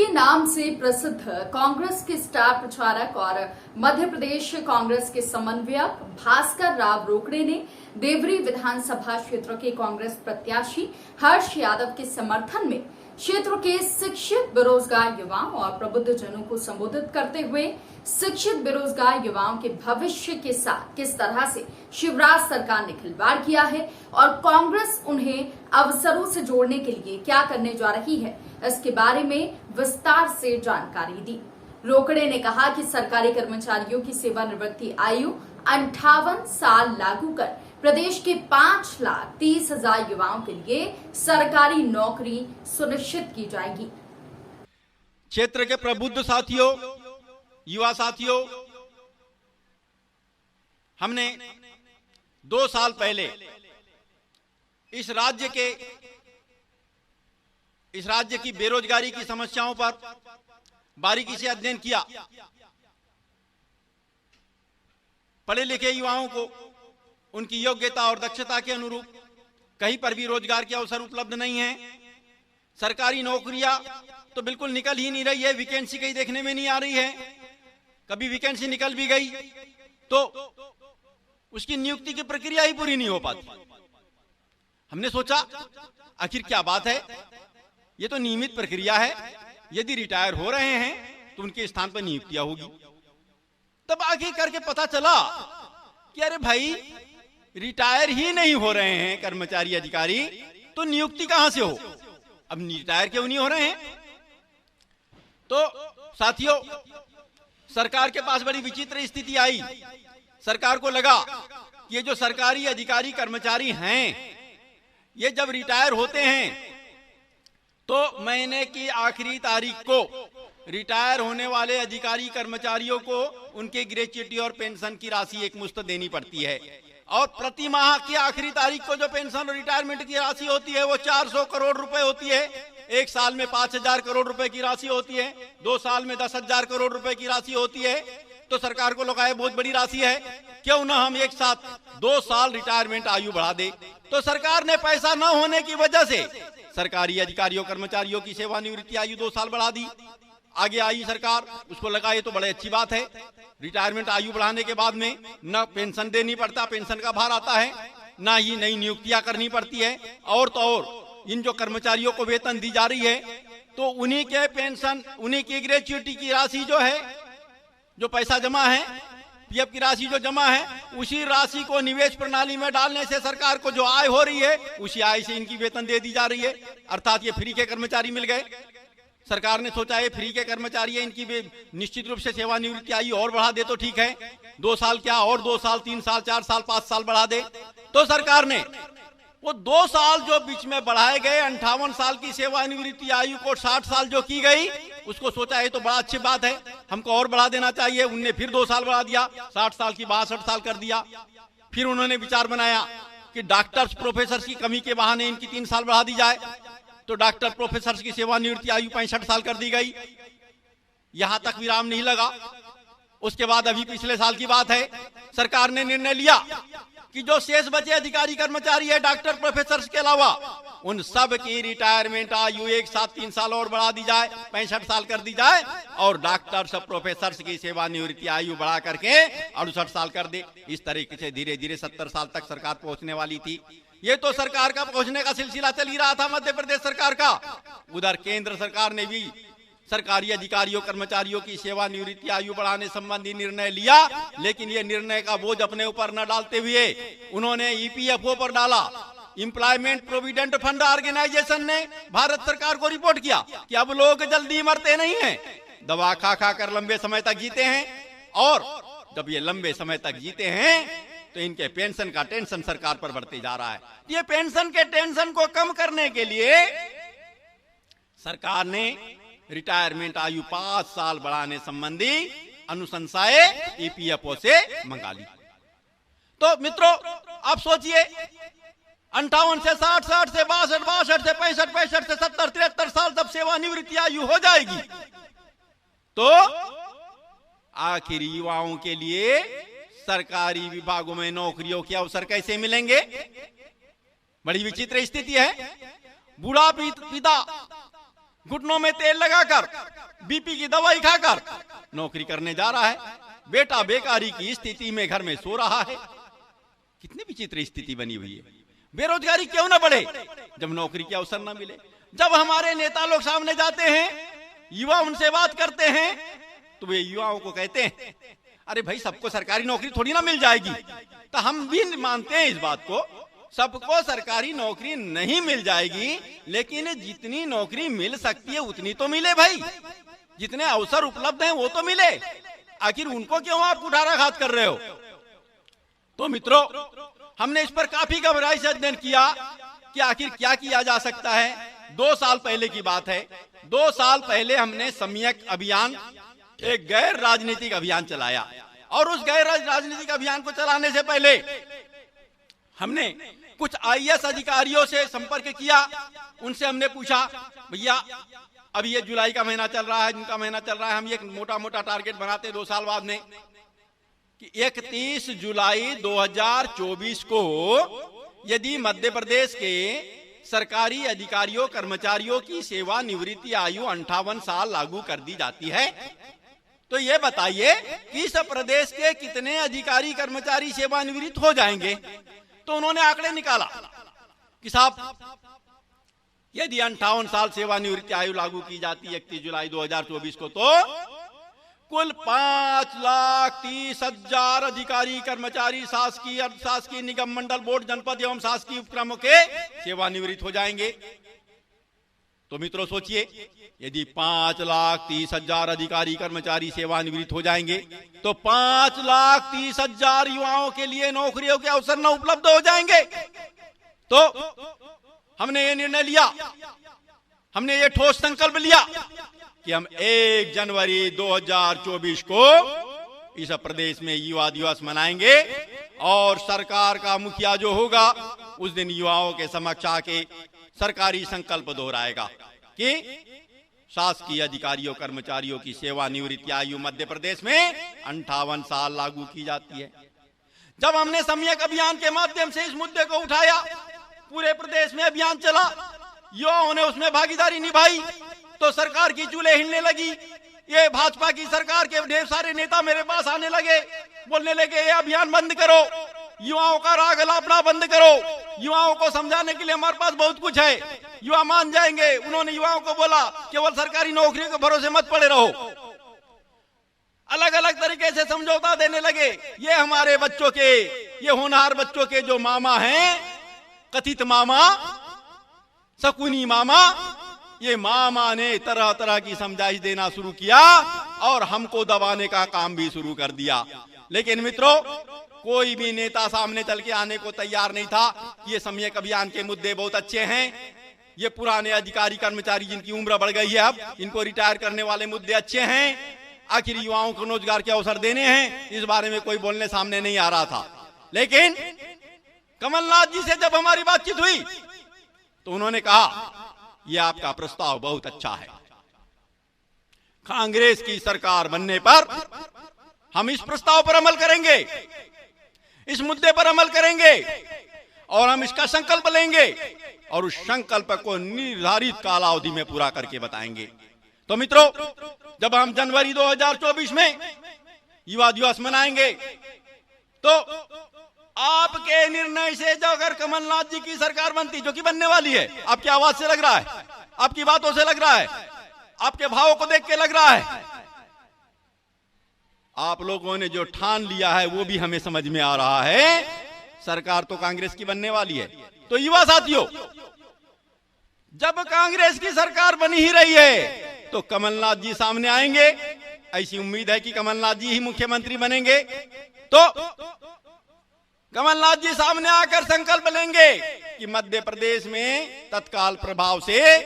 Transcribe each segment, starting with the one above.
नाम से प्रसिद्ध कांग्रेस के स्टार प्रचारक और मध्य प्रदेश कांग्रेस के समन्वयक भास्कर राव रोकड़े ने देवरी विधानसभा क्षेत्र के कांग्रेस प्रत्याशी हर्ष यादव के समर्थन में क्षेत्र के शिक्षित बेरोजगार युवाओं और प्रबुद्ध जनों को संबोधित करते हुए शिक्षित बेरोजगार युवाओं के भविष्य के साथ किस तरह से शिवराज सरकार ने खिलवाड़ किया है और कांग्रेस उन्हें अवसरों से जोड़ने के लिए क्या करने जा रही है, इसके बारे में विस्तार से जानकारी दी। रोकड़े ने कहा कि सरकारी कर्मचारियों की सेवानिवृत्ति आयु 58 साल लागू कर प्रदेश के 5,30,000 युवाओं के लिए सरकारी नौकरी सुनिश्चित की जाएगी। क्षेत्र के प्रबुद्ध साथियों, युवा साथियों, हमने 2 साल पहले इस राज्य की बेरोजगारी की समस्याओं पर बारीकी से अध्ययन किया। पढ़े लिखे युवाओं को उनकी योग्यता और दक्षता के अनुरूप कहीं पर भी रोजगार के अवसर उपलब्ध नहीं है। सरकारी नौकरियां तो बिल्कुल निकल ही नहीं रही है, वैकेंसी कहीं देखने में नहीं आ रही है। कभी वैकेंसी निकल भी गई तो उसकी नियुक्ति की प्रक्रिया ही पूरी नहीं हो पाती। हमने सोचा आखिर क्या बात है, ये तो नियमित प्रक्रिया है, यदि रिटायर हो रहे हैं तो उनके स्थान पर नियुक्तियां होगी। तब आगे करके पता चला कि अरे भाई, रिटायर ही नहीं हो रहे हैं कर्मचारी अधिकारी तो नियुक्ति कहां से हो। अब रिटायर क्यों नहीं हो रहे हैं? तो साथियों, सरकार के पास बड़ी विचित्र स्थिति आई। सरकार को लगा कि ये जो सरकारी अधिकारी कर्मचारी हैं, ये जब रिटायर होते हैं तो महीने की आखिरी तारीख को रिटायर होने वाले अधिकारी कर्मचारियों को उनके ग्रेच्युटी और पेंशन की राशि एक मुश्त देनी पड़ती है, और प्रति माह की आखिरी तारीख को जो पेंशन और रिटायरमेंट की राशि होती है वो 400 करोड़ रुपए होती है। 1 साल में 5,000 करोड़ रुपए की राशि होती है, 2 साल में 10,000 करोड़ रुपए की राशि होती है। तो सरकार को लगा है बहुत बड़ी राशि है, क्यों ना हम एक साथ 2 साल रिटायरमेंट आयु बढ़ा दे। तो सरकार ने पैसा न होने की वजह से सरकारी अधिकारियों कर्मचारियों की सेवानिवृत्ति आयु 2 साल बढ़ा दी। आगे आई सरकार, उसको लगा ये तो बड़ी अच्छी बात है, रिटायरमेंट आयु बढ़ाने के बाद में न पेंशन देनी पड़ता, पेंशन का भार आता है, ना ही नई नियुक्तियां करनी पड़ती है। और तो और इन जो कर्मचारियों को वेतन दी जा रही है तो उन्हीं के पेंशन, उन्हीं की ग्रेच्युटी की राशि जो है, जो पैसा जमा है, पीएफ की राशि जो जमा है, उसी राशि को निवेश प्रणाली में डालने से सरकार को जो आय हो रही है उसी आय से इनकी वेतन दे दी जा रही है। अर्थात ये फ्री के कर्मचारी मिल गए। सरकार ने सोचा है फ्री के कर्मचारी है, इनकी निश्चित रूप से सेवानिवृत्ति आयु और बढ़ा दे तो ठीक है, 2 साल क्या और 2 साल, 3 साल, 4 साल, 5 साल बढ़ा दे। तो सरकार ने वो 2 साल जो बीच में बढ़ाए गए, 58 साल की सेवानिवृत्ति आयु को 60 साल जो की गई, उसको सोचा है तो बड़ा अच्छी बात है, हमको और बढ़ा देना चाहिए। उनने फिर 2 साल बढ़ा दिया, 60 साल की 62 साल कर दिया। फिर उन्होंने विचार बनाया कि डॉक्टर्स प्रोफेसर की कमी के बहाने इनकी 3 साल बढ़ा दी जाए। तो डॉक्टर प्रोफेसर की सेवानिवृत्ति आयु 65 साल कर दी गई। यहां तक विराम नहीं लगा। उसके बाद अभी पिछले साल की बात है, सरकार ने निर्णय लिया कि जो शेष बचे अधिकारी कर्मचारी है डॉक्टर प्रोफेसर के अलावा, उन सब की रिटायरमेंट आयु एक साथ 3 साल और बढ़ा दी जाए, 65 साल कर दी जाए, और डॉक्टर्स प्रोफेसर की सेवानिवृत्ति आयु बढ़ा करके 68 साल कर दे। इस तरीके से धीरे धीरे 70 साल तक सरकार पहुंचने वाली थी। ये तो सरकार का पहुंचने का सिलसिला चल ही रहा था मध्य प्रदेश सरकार का। उधर केंद्र सरकार ने भी सरकारी अधिकारियों कर्मचारियों की सेवानिवृत्ति आयु बढ़ाने संबंधी निर्णय लिया, लेकिन ये निर्णय का बोझ अपने ऊपर न डालते हुए उन्होंने ईपीएफओ पर डाला। एम्प्लॉयमेंट प्रोविडेंट फंड ऑर्गेनाइजेशन ने भारत सरकार को रिपोर्ट किया कि अब लोग जल्दी मरते नहीं हैं, दवा खा खा कर लंबे समय तक जीते हैं, और जब ये लंबे समय तक जीते हैं तो इनके पेंशन का टेंशन सरकार पर बढ़ते जा रहा है। ये पेंशन के टेंशन को कम करने के लिए सरकार ने रिटायरमेंट आयु 5 साल बढ़ाने संबंधी अनुशंसाएं ईपीएफओ से मंगा ली। तो मित्रों, आप सोचिए, 58 से 60, 60 से 62, 62 से 65, 65 से 70, 73 साल तब सेवानिवृत्ति आयु हो जाएगी, तो आखिर युवाओं के लिए सरकारी विभागों में नौकरियों के अवसर कैसे मिलेंगे? बड़ी विचित्र स्थिति है। बूढ़ा पिता घुटनों में तेल लगाकर बीपी की दवाई खाकर नौकरी करने जा रहा है, बेटा बेकारी की स्थिति में घर में सो रहा है। कितनी विचित्र स्थिति बनी हुई है। बेरोजगारी क्यों ना बढ़े जब नौकरी के अवसर ना मिले। जब हमारे नेता लोग सामने जाते हैं, युवा उनसे बात करते हैं, तो वे युवाओं को कहते हैं अरे भाई सबको सरकारी नौकरी थोड़ी ना मिल जाएगी। तो हम भी मानते हैं इस बात को, सबको सरकारी नौकरी नहीं मिल जाएगी, लेकिन जितनी नौकरी मिल सकती है उतनी तो मिले भाई, जितने अवसर उपलब्ध हैं वो तो मिले। आखिर उनको क्यों आप कुठाराघात कर रहे हो। तो मित्रों, हमने इस पर काफी गहराई से अध्ययन किया कि आखिर क्या किया जा सकता है। 2 साल पहले की बात है, 2 साल पहले हमने सम्यक अभियान, एक गैर राजनीतिक अभियान चलाया। और उस गैर राजनीतिक अभियान को चलाने से पहले हमने कुछ आईएएस अधिकारियों से संपर्क किया। उनसे हमने पूछा भैया अभी ये जुलाई का महीना चल रहा है, जून का महीना चल रहा है, हम ये मोटा मोटा टारगेट बनाते 2 साल बाद में कि 31 जुलाई 2024 को यदि मध्य प्रदेश के सरकारी अधिकारियों कर्मचारियों की सेवानिवृत्ति आयु 58 साल लागू कर दी जाती है, तो ये बताइए कि इस प्रदेश के कितने अधिकारी कर्मचारी सेवानिवृत्त हो जाएंगे। तो उन्होंने आंकड़े निकाला कि साहब यदि 58 साल सेवानिवृत्ति आयु लागू की जाती 31 जुलाई 2024 को, तो कुल 5,30,000 अधिकारी कर्मचारी शासकीय अर्धशासकीय निगम मंडल बोर्ड जनपद एवं शासकीय उपक्रमों के सेवानिवृत्त हो जाएंगे। तो मित्रों सोचिए, यदि 5,30,000 अधिकारी कर्मचारी सेवानिवृत्त हो जाएंगे तो 5,30,000 युवाओं के लिए नौकरियों के अवसर न उपलब्ध हो जाएंगे। तो हमने ये निर्णय लिया, हमने ये ठोस संकल्प लिया कि हम 1 जनवरी 2024 को इस प्रदेश में युवा दिवस मनाएंगे और सरकार का मुखिया जो होगा उस दिन युवाओं के समक्ष आके सरकारी संकल्प दोहराएगा कि शासकीय अधिकारियों कर्मचारियों की सेवानिवृत्ति आयु मध्य प्रदेश में 58 साल लागू की जाती है। जब हमने सम्यक अभियान के माध्यम से इस मुद्दे को उठाया, पूरे प्रदेश में अभियान चला, युवाओं ने उसमें भागीदारी निभाई, तो सरकार की चूल्हे हिलने लगी। ये भाजपा की सरकार के ढेर सारे नेता मेरे पास आने लगे, बोलने लगे ये अभियान बंद करो, युवाओं का राग अलापना बंद करो, युवाओं को समझाने के लिए हमारे पास बहुत कुछ है, युवा मान जाएंगे। उन्होंने युवाओं को बोला केवल सरकारी नौकरियों के भरोसे मत पड़े रहो। अलग अलग तरीके से समझौता देने लगे। ये हमारे बच्चों के, ये होनहार बच्चों के जो मामा हैं, कथित मामा, शकुनी मामा, ये मामा ने तरह तरह की समझाइश देना शुरू किया और हमको दबाने का काम भी शुरू कर दिया। लेकिन मित्रों, कोई भी नेता सामने चल के आने को तैयार नहीं था। ये सम्यक अभियान के मुद्दे बहुत अच्छे हैं, ये पुराने अधिकारी कर्मचारी जिनकी उम्र बढ़ गई है, अब इनको रिटायर करने वाले मुद्दे अच्छे हैं, आखिर युवाओं को रोजगार के अवसर देने हैं, इस बारे में कोई बोलने सामने नहीं आ रहा था। लेकिन कमलनाथ जी से जब हमारी बातचीत हुई तो उन्होंने कहा यह आपका प्रस्ताव बहुत अच्छा है, कांग्रेस की सरकार बनने पर हम इस प्रस्ताव पर अमल करेंगे, इस मुद्दे पर अमल करेंगे और हम इसका संकल्प लेंगे और उस संकल्प को निर्धारित कालावधि में पूरा करके बताएंगे। तो मित्रों, जब हम जनवरी 2024 में युवा दिवस मनाएंगे तो आपके निर्णय से जो अगर कमलनाथ जी की सरकार बनती, जो कि बनने वाली है, आपकी आवाज से लग रहा है, आपकी बातों से लग रहा है, आपके भावों को देख के लग रहा है, आप लोगों ने जो ठान लिया है वो भी हमें समझ में आ रहा है, सरकार तो कांग्रेस की बनने वाली है। तो युवा साथियों, जब कांग्रेस की सरकार बनी ही रही है तो कमलनाथ जी सामने आएंगे, ऐसी उम्मीद है कि कमलनाथ जी ही मुख्यमंत्री बनेंगे। तो कमलनाथ जी सामने आकर संकल्प लेंगे कि मध्य प्रदेश में तत्काल प्रभाव से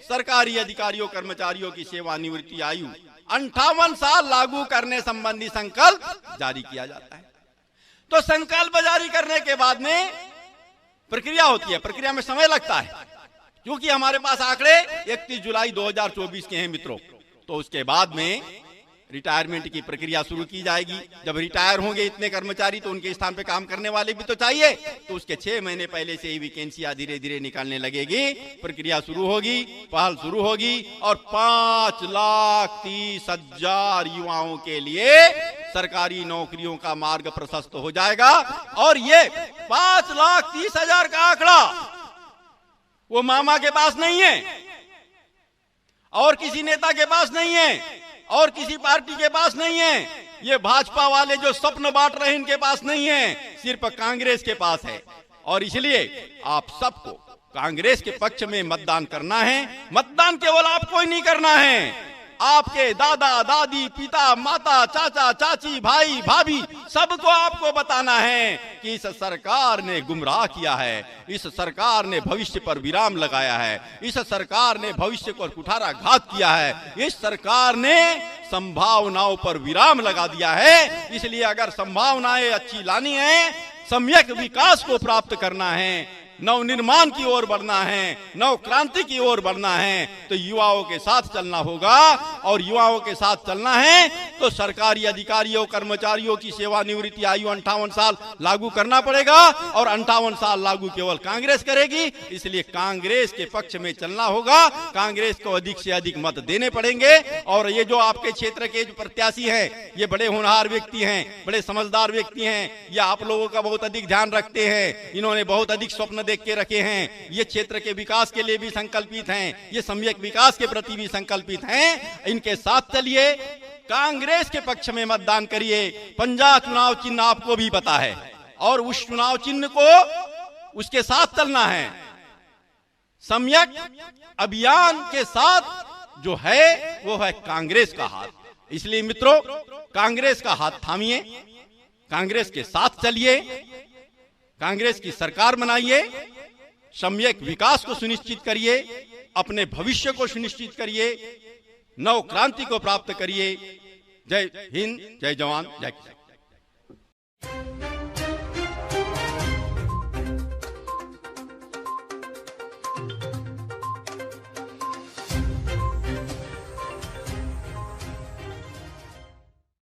सरकारी अधिकारियों कर्मचारियों की सेवानिवृत्ति आयु 58 साल लागू करने संबंधी संकल्प जारी किया जाता है। तो संकल्प जारी करने के बाद में प्रक्रिया होती है, प्रक्रिया में समय लगता है, क्योंकि हमारे पास आंकड़े 31 जुलाई 2024 के हैं मित्रों। तो उसके बाद में रिटायरमेंट की प्रक्रिया शुरू की जाएगी। जब रिटायर होंगे इतने कर्मचारी तो उनके स्थान पे काम करने वाले भी तो चाहिए, तो उसके 6 महीने पहले से ही वैकेंसियां धीरे धीरे निकालने लगेगी, प्रक्रिया शुरू होगी, पहल शुरू होगी और 5,30,000 युवाओं के लिए सरकारी नौकरियों का मार्ग प्रशस्त हो जाएगा। और ये 5,30,000 का आंकड़ा वो मामा के पास नहीं है और किसी नेता के पास नहीं है और किसी पार्टी के पास नहीं है, ये भाजपा वाले जो स्वप्न बांट रहे हैं इनके पास नहीं है, सिर्फ कांग्रेस के पास है। और इसलिए आप सबको कांग्रेस के पक्ष में मतदान करना है। मतदान केवल आपको ही नहीं करना है, आपके दादा दादी पिता माता चाचा चाची भाई भाभी सबको आपको बताना है कि इस सरकार ने गुमराह किया है, इस सरकार ने भविष्य पर विराम लगाया है, इस सरकार ने भविष्य को कुठाराघात किया है, इस सरकार ने संभावनाओं पर विराम लगा दिया है। इसलिए अगर संभावनाएं अच्छी लानी है, सम्यक विकास को प्राप्त करना है, नव निर्माण की ओर बढ़ना है, नव क्रांति की ओर बढ़ना है, तो युवाओं के साथ चलना होगा। और युवाओं के साथ चलना है तो सरकारी अधिकारियों कर्मचारियों की सेवानिवृत्ति आयु 58 साल लागू करना पड़ेगा और 58 साल लागू केवल कांग्रेस करेगी। इसलिए कांग्रेस के पक्ष में चलना होगा, कांग्रेस को अधिक से अधिक मत देने पड़ेंगे। और ये जो आपके क्षेत्र के जो प्रत्याशी हैं, ये बड़े होनहार व्यक्ति हैं, बड़े समझदार व्यक्ति हैं, ये आप लोगों का बहुत अधिक ध्यान रखते हैं, इन्होंने बहुत अधिक स्वप्न देख के रखे हैं, ये क्षेत्र के विकास के लिए भी संकल्पित हैं, ये सम्यक विकास के प्रति भी संकल्पित हैं। इनके साथ चलिए, कांग्रेस के पक्ष में मतदान करिए। पंजा चुनाव चिन्ह आपको भी पता है और उस चुनाव चिन्ह को उसके साथ चलना है। सम्यक अभियान के साथ जो है वो है कांग्रेस का हाथ। इसलिए मित्रों, कांग्रेस का हाथ थामिए, कांग्रेस के साथ चलिए, कांग्रेस की सरकार बनाइए, सम्यक विकास को सुनिश्चित करिए, अपने भविष्य को सुनिश्चित करिए, नव क्रांति को प्राप्त करिए। जय हिंद, जय जवान, जय किसान।